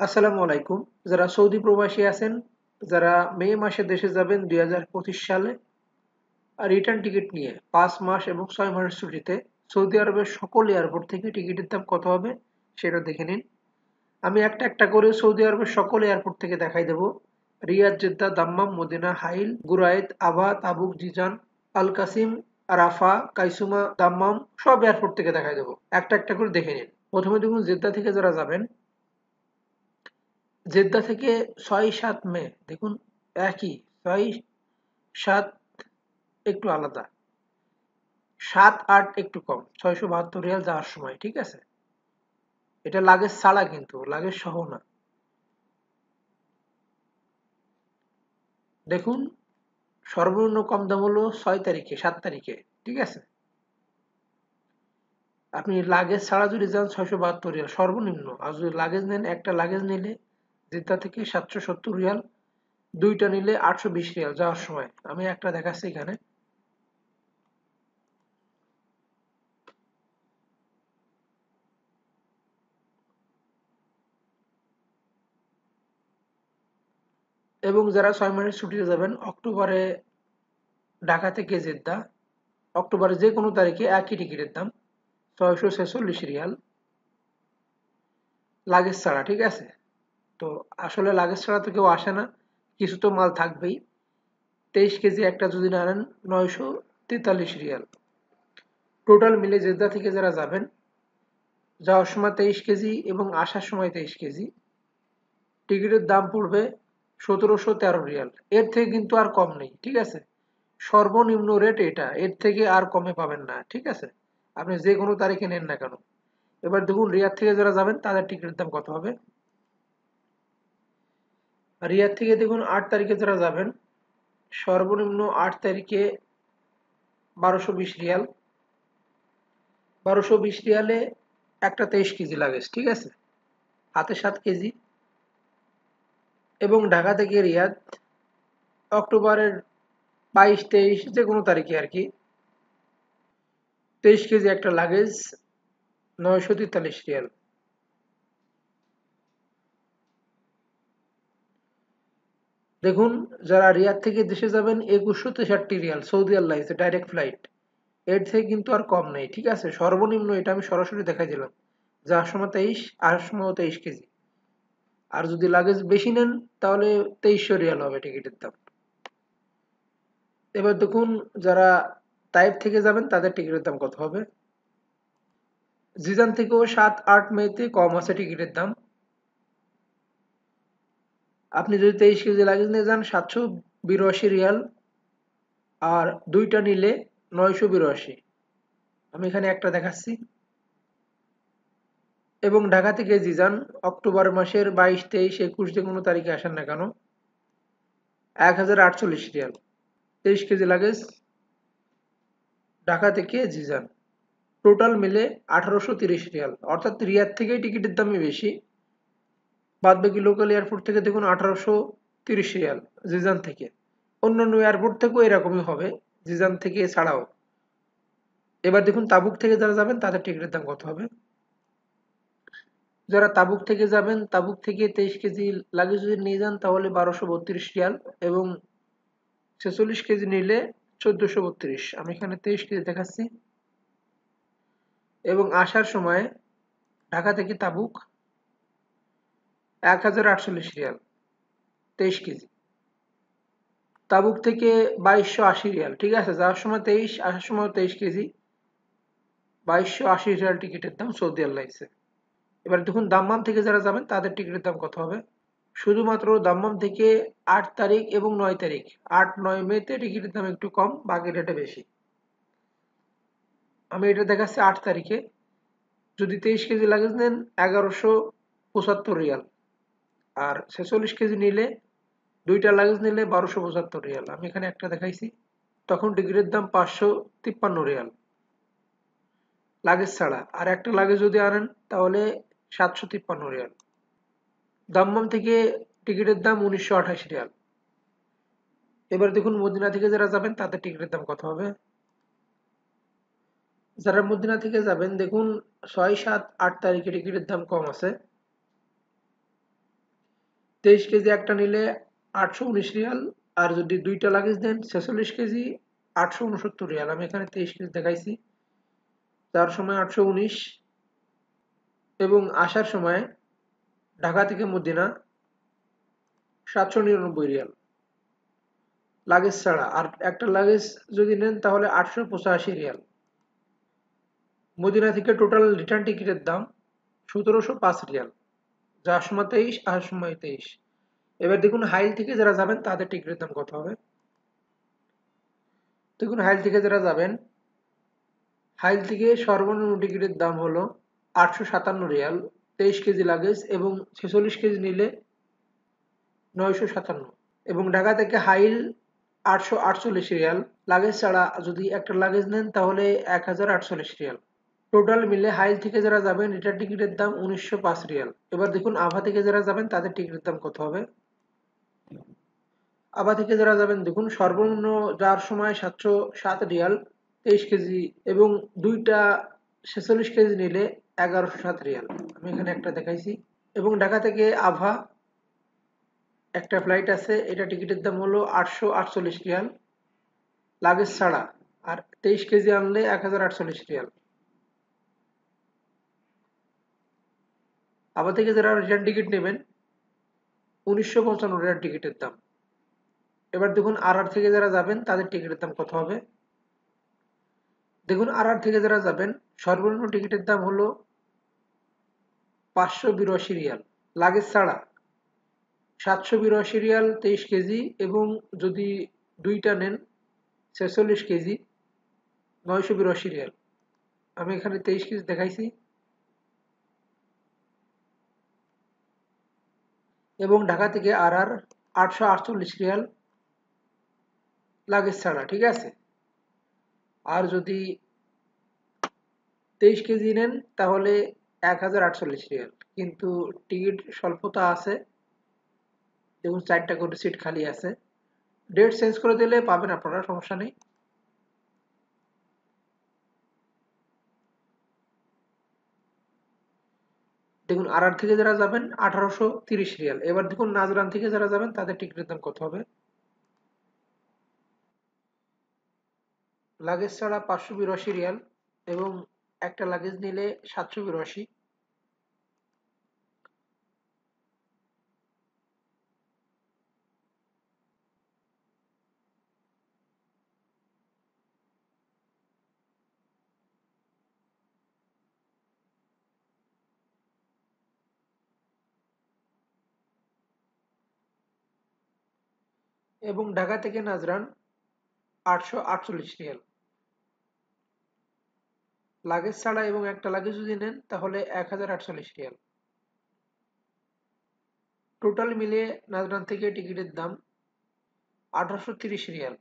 আসসালামু আলাইকুম। যারা সৌদি প্রবাসী আছেন, যারা মে মাসে দেশে যাবেন ২০২৫ সালে রিটার্ন টিকিট নিয়ে ৫ মাস এবং ৬ মাসের ছুটিতে সৌদি আরবের সকল এয়ারপোর্ট থেকে টিকিটের দাম কত হবে সেটা দেখে নিন। আমি একটা করে সৌদি আরবের সকল এয়ারপোর্ট থেকে দেখাই দেব। Riyad, Jeddah, Dammam, Medina, Hail, Buraid, আভা, তাবুক, জিজান, আল কাসিম, আরাফা, কাইসুমা, দাম্মাম সব এয়ারপোর্ট থেকে দেখাই দেব। একটা করে দেখে নিন। প্রথমে দেখুন জেদ্দা থেকে যারা যাবেন, জেদ্দা থেকে ৬-৭ মে দেখুন একই ৬-৭ একটু আলাদা, ৭-৮ একটু কম, ৬৭২ রিয়াল যাওয়ার সময়, ঠিক আছে? এটা লাগেজ ছাড়া, কিন্তু লাগেজ সহ না। দেখুন সর্বনিম্ন কম দাম হলো ৬ তারিখে, ৭ তারিখে, ঠিক আছে? আপনি লাগেজ ছাড়া যদি যান ৬৭২ রিয়াল সর্বনিম্ন, আর যদি লাগেজ নেন, একটা লাগেজ নিলে জেদ্দা থেকে ৭৭০ রিয়াল, দুইটা নিলে ৮২০ রিয়াল যাওয়ার সময়। আমি একটা দেখাচ্ছি এখানে। এবং যারা ৬ মাসের ছুটিতে যাবেন অক্টোবরে ঢাকা থেকে জেদ্দা, অক্টোবরের যে কোনো তারিখে একই টিকিটের দাম ৬৪৬ রিয়াল লাগেজ ছাড়া, ঠিক আছে? তো আসলে লাগেজ ছাড়া তো কেউ আসে না, কিছু তো মাল থাকবেই। 23 কেজি একটা যদি না নেন ৯৪৩ রিয়াল। টোটাল মিলে জেদ্দা থেকে যারা যাবেন, যাওয়ার সময় 23 কেজি এবং আসার সময় 23 কেজি, টিকিটের দাম পড়বে ১৭১৩ রিয়াল। এর থেকে কিন্তু আর কম নেই, ঠিক আছে? সর্বনিম্ন রেট এটা, এর থেকে আর কমে পাবেন না, ঠিক আছে? আপনি যে কোনো তারিখে নেন না কেন। এবার দেখুন রিয়াদ থেকে যারা যাবেন তাদের টিকিটের দাম কত হবে। রিয়াদ থেকে দেখুন ৮ তারিখে যারা যাবেন, সর্বনিম্ন ৮ তারিখে ১২২০ রিয়াল। ১২২০ রিয়ালে একটা 23 কেজি লাগেজ, ঠিক আছে? হাতে ৭ কেজি। এবং ঢাকা থেকে রিয়াদ অক্টোবরের ২২-২৩ যে কোনো তারিখে আর কি, 23 কেজি একটা লাগেজ ৯৪৩ রিয়াল। দেখুন যারা রিয়াদ থেকে দেশে যাবেন ২১৬৩ Real, Saudi airlines direct flight. এর থেকে কিন্তু আর কম নেই, ঠিক আছে? সর্বনিম্ন এটা আমি সরাসরি দেখাই দিলাম। যাওয়ার সময় ২৩, আসার সময়ও ২৩ কেজি। আর যদি লাগেজ বেশি নেন তাহলে ২৩০০ রিয়াল হবে টিকিটের দাম। এবার দেখুন যারা তাইফ থেকে যাবেন তাদের টিকিটের দাম কত হবে। জিজান থেকেও ৭-৮ মেতে কম আছে টিকিটের দাম। আপনি যদি ২৩ কেজি লাগেজ নিয়ে যান ৭৮২ রিয়াল, আর দুইটা নিলে ৯৮২। আমি এখানে একটা দেখাচ্ছি। এবং ঢাকা থেকে জিজান অক্টোবর মাসের ২২, ২৩, ২১ যে কোনো তারিখে আসেন না কেন, ১০৪৮ রিয়াল। ২৩ কেজি লাগেজ ঢাকা থেকে জিজান, টোটাল মিলে ১৮৩০ রিয়াল। অর্থাৎ রিয়াদ থেকেই টিকিটের দামই বেশি। বাদ বাকি লোকাল এয়ারপোর্ট থেকে দেখুন ১৮৩০ রিয়াল জিজান থেকে। অন্যান্য এয়ারপোর্ট থেকেও এরকমই হবে, জিজান থেকে ছাড়াও। এবার দেখুন তাবুক থেকে যারা যাবেন তাদের টিকিটের দাম কত হবে। যারা তাবুক থেকে যাবেন, তাবুক থেকে ২৩ কেজি লাগেজ যদি নিয়ে যান তাহলে ১২৩২ রিয়াল, এবং ৪৬ কেজি নিলে ১৪৩২। আমি এখানে ২৩ কেজি দেখাচ্ছি। এবং আসার সময় ঢাকা থেকে তাবুক ১০৪৮ রিয়াল, ২৩ কেজি। তাবুক থেকে ২২৮০ রিয়াল, ঠিক আছে? যাওয়ার সময় ২৩, আসার সময় ২৩ কেজি, ২২৮০ রিয়াল টিকিটের দাম সৌদি এয়ারলাইন্সে। এবার দেখুন দাম্মাম থেকে যারা যাবেন তাদের টিকিটের দাম কত হবে। শুধুমাত্র দাম্মাম থেকে ৮ তারিখ এবং ৯ তারিখ, ৮-৯ মেতে টিকিটের দাম একটু কম, বাকি রেটে বেশি। আমি এটা দেখাচ্ছি ৮ তারিখে। যদি ২৩ কেজি লাগেজ নেন ১১৭৫ রিয়াল, আর ৪৬ কেজি নিলে, দুইটা লাগেজ নিলে ১২৭৫ রিয়াল। আমি এখানে একটা দেখাইছি। তখন টিকিটের দাম ৫৫৩ রিয়াল লাগেজ ছাড়া, আর একটা লাগেজ যদি আনেন তাহলে ৭৫৩ রিয়াল। দাম্মাম থেকে টিকিটের দাম ১৯২৮ রিয়াল। এবার দেখুন মদিনা থেকে যারা যাবেন তাদের টিকিটের দাম কত হবে। যারা মদিনা থেকে যাবেন দেখুন ৬, ৭, ৮ তারিখে টিকিটের দাম কম আছে। 23 কেজি একটা নিলে 819 রিয়াল, আর যদি দুইটা লাগেজ দেন 46 কেজি 869 রিয়াল। আমি এখানে 23 কেজি দেখাইছি। যাওয়ার সময় 819 এবং আসার সময় ঢাকা থেকে মদিনা 799 রিয়াল লাগেজ ছাড়া। আর একটা লাগেজ যদি নেন তাহলে 885 রিয়াল। মদিনা থেকে টোটাল রিটার্ন টিকিটের দাম 1705 রিয়াল। যাওয়ার সময় 23, আসার সময় 23। এবার দেখুন হাইল থেকে যারা যাবেন তাদের টিকিটের দাম কত হবে। দেখুন হাইল থেকে যারা যাবেন, হাইল থেকে সর্বনিম্ন টিকিটের দাম হলো 857 রিয়াল, 23 কেজি লাগেজ এবং 46 কেজি নিলে 957। এবং ঢাকা থেকে হাইল 848 রিয়াল, লাগেজ ছাড়া যদি একটা লাগেজ নেন তাহলে 1048 রিয়াল। টোটাল মিলে হাইল থেকে যারা যাবেন রিটার্ন টিকিটের দাম 1905 রিয়াল। এবার দেখুন আভা থেকে যারা যাবেন তাদের টিকিটের দাম কত হবে। আভা থেকে যারা যাবেন দেখুন সর্বনিম্ন যাওয়ার সময় 707 রিয়াল, 23 কেজি এবং দুইটা 46 কেজি নিলে 1107 রিয়াল। আমি এখানে একটা দেখাইছি। এবং ঢাকা থেকে আভা একটা ফ্লাইট আছে, এটা টিকিটের দাম হলো 848 রিয়াল লাগেজ ছাড়া, আর 23 কেজি আনলে 1048 রিয়াল। আভা থেকে যারা রিটার্ন টিকিট নেবেন 1955 রিয়াল টিকিটের দাম। এবার দেখুন আর থেকে যারা যাবেন তাদের টিকিটের দাম কত হবে। দেখুন আর থেকে যারা যাবেন সর্বনিম্ন টিকিটের দাম হলো 582 রিয়াল লাগেজ ছাড়া, 782 রিয়াল 23 কেজি এবং যদি দুইটা নেন 46 কেজি 982 রিয়াল। আমি এখানে 23 কেজি দেখাইছি। এবং ঢাকা থেকে আর 848 রিয়াল লাগেজ ছাড়া, ঠিক আছে। আর যদি 23 কেজি নেন তাহলে 1048 রিয়াল। কিন্তু টিকিট স্বল্পতা আছে, দেখুন 4টা করে সিট খালি আছে। ডেট চেঞ্জ করে দিলে পাবেন আপনারা, সমস্যা নেই। দেখুন আর থেকে যারা যাবেন 1830 রিয়াল। এবার দেখুন নাজরান থেকে যারা যাবেন তাদের টিকিটের দাম কত হবে। লাগেজ ছাড়া 582 রিয়াল এবং একটা লাগেজ নিলে 782। এবং ঢাকা থেকে নাজরান 848 রিয়াল লাগেজ ছাড়া এবং একটা লাগেজ যদি নেন তাহলে 1048 রিয়াল। টোটাল মিলিয়ে নাজরান থেকে টিকিটের দাম 1830 রিয়াল।